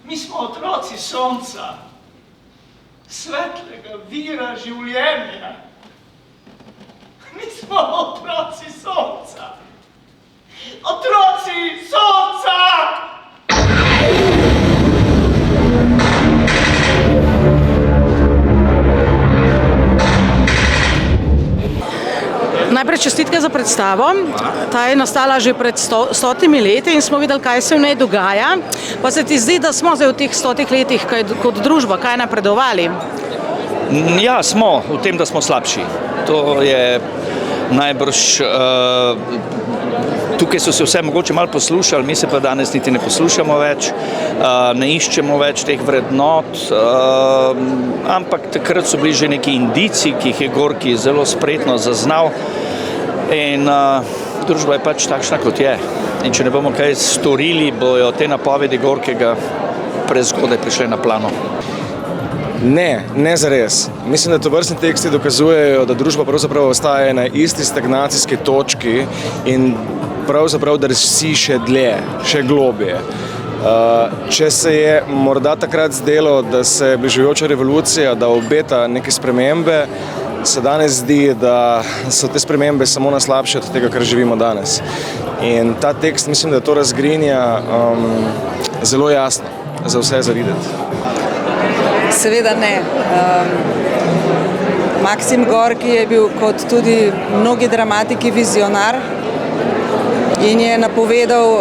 Mi smo otroci sonca, svetlega vira življenja. Mi smo otroci sonca. Otroci sonca! Najprej čestitke za predstavo. Ta je nastala že pred 100 leti in smo videli, kaj se v njej dogaja. Pa se ti zdi, da smo zdaj v teh 100 letih kot družba kaj napredovali? Ja, smo v tem, da smo slabši. To je najbrž... Tukaj so se vse mogoče malo poslušali, mi se pa danes niti ne poslušamo več, ne iščemo več teh vrednot, ampak takrat so bili že neki indici, ki jih je Gorki zelo spretno zaznal in družba je pač takšna, kot je. In če ne bomo kaj storili, bojo te napovedi Gorkega prezgodaj prišle na plano. Ne zares. Mislim, da tovrstni teksti dokazujejo, da družba pravzaprav ostaja na isti stagnacijski točki in pravzaprav drsi še dlje, še globje. Če se je morda takrat zdelo, da se bližajoča revolucija, da obeta neke spremembe, se danes zdi, da so te spremembe samo na slabše od tega, kar živimo danes. In ta tekst, mislim, da to razgrinja zelo jasno za vse za videti. Seveda ne. Maksim Gorki je bil kot tudi mnogi dramatiki vizionar in je napovedal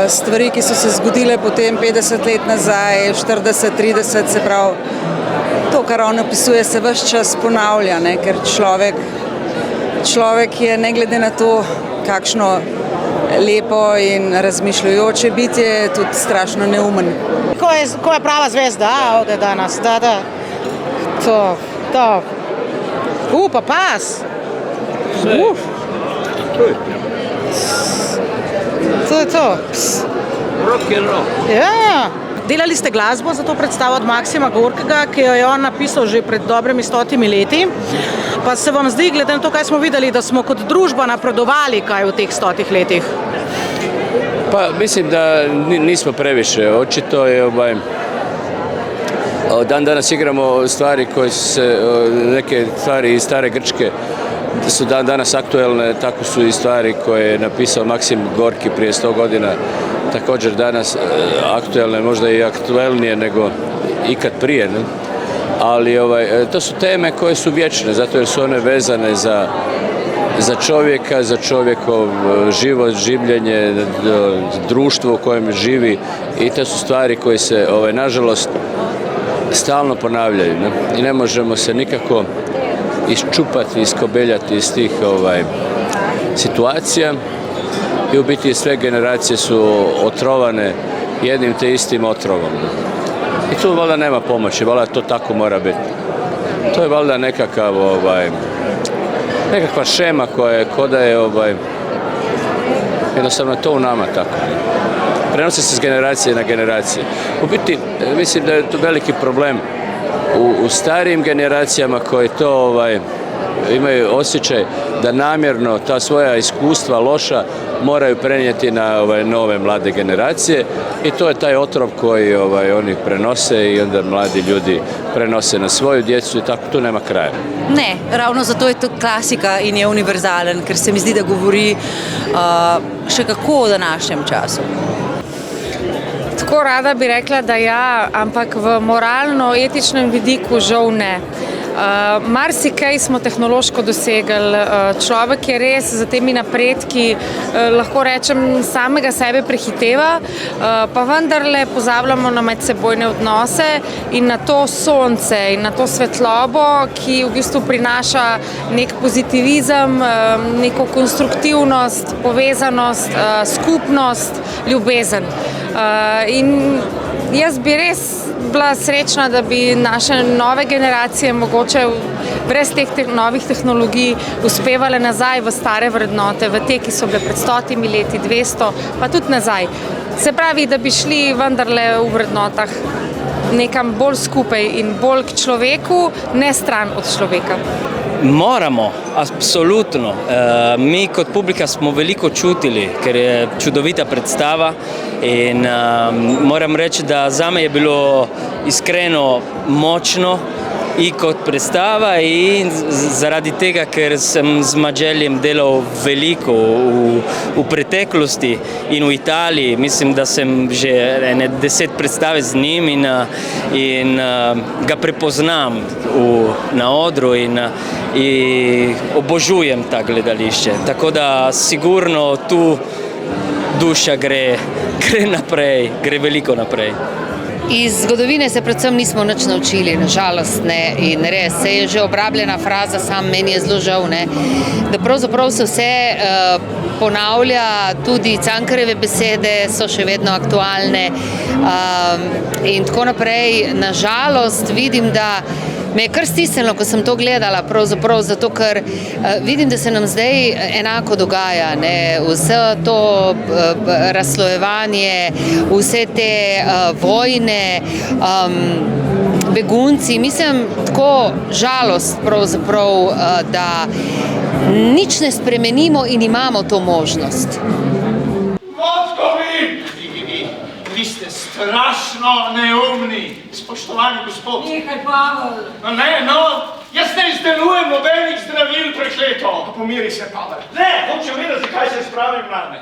stvari, ki so se zgodile potem 50 let nazaj, 40, 30, se pravi, to, kar on opisuje, se ves čas ponavlja, ne? Ker človek je, ne glede na to, kakšno lepo in razmišljajoče bitje, tudi strašno neumen. Ko je prava zvezda ovdje danas, da. To. Pa pas. To je to. Rock and roll. Ja. Delali ste glasbo za to predstavo od Maksima Gorkega, ki jo je on napisal že pred dobrimi 100 leti. Pa se vam zdi, glede na to, kaj smo videli, da smo kot družba napredovali kaj v teh 100 letih? Pa mislim, da nismo previše. Očito je dan danas igramo stvari koje se, neke stvari iz stare Grčke su dan danas aktuelne, tako su i stvari koje je napisao Maksim Gorki prije 100 godina, također danas aktuelne, možda i aktuelnije nego ikad prije, ne? Ali to su teme koje su vječne, zato jer su one vezane za čovjeka, za čovjekov život, življenje, društvo u kojem živi i to su stvari koje se, nažalost, stalno ponavljaju, ne? I ne možemo se nikako iščupati, iskobeljati iz tih situacija i u biti sve generacije su otrovane jednim te istim otrovom. I tu valjda nema pomoći, valjda to tako mora biti. To je valjda nekakva šema koja koda je jednostavno to u nama tako. Prenosi se s generacije na generacije. U biti, mislim da je to veliki problem u starijim generacijama koje to imaju osjećaj da namjerno ta svoja iskustva loša moraju prenijeti na nove mlade generacije i to je taj otrov koji oni prenose i onda mladi ljudi prenose na svoju djecu i tako tu nema kraja. Ne, ravno zato je to klasika in je univerzalen, ker se mi zdi, da govori še kako o današnjem času. Tako rada bi rekla, da ja, ampak v moralno-etičnem vidiku žal ne. Marsikaj smo tehnološko dosegli, človek je res za temi napredki, lahko rečem, samega sebe prehiteva, pa vendarle pozabljamo na medsebojne odnose in na to sonce in na to svetlobo, ki v bistvu prinaša nek pozitivizem, neko konstruktivnost, povezanost, skupnost, ljubezen. In jaz bi res bila srečna, da bi naše nove generacije mogoče brez teh novih tehnologij uspevale nazaj v stare vrednote, v te, ki so bile pred 100 leti, 200, pa tudi nazaj. Se pravi, da bi šli vendarle v vrednotah nekam bolj skupaj in bolj k človeku, ne stran od človeka. Moramo, absolutno. Mi kot publika smo veliko čutili, ker je čudovita predstava in moram reči, da zame je bilo iskreno močno in kot predstava in zaradi tega, ker sem z Mađeljem delal veliko v preteklosti in v Italiji. Mislim, da sem že 10 predstave z njim in ga prepoznam na odru in obožujem ta gledališče. Tako da sigurno tu duša gre naprej, gre veliko naprej. Iz zgodovine se predvsem nismo nič naučili, nažalost, ne, in res se je že obrabljena fraza, sam meni je zelo žal, ne, da pravzaprav se vse ponavlja, tudi Cankarjeve besede so še vedno aktualne in tako naprej. Nažalost vidim, da me je kar stisnilo, ko sem to gledala, pravzaprav zato, ker vidim, da se nam zdaj enako dogaja, ne, vse to razslojevanje, vse te vojne, begunci, mislim, tako žalost pravzaprav, da nič ne spremenimo in imamo to možnost. Vodkovi! Vi ste strašno neumni, spoštovani gospod. Nehaj, Pavel. No ne, no, jaz ne izdelujem nobenih zdravil prekleto. Pomiri se, Pavel. Ne, hočem vedeti, zakaj se spravim name.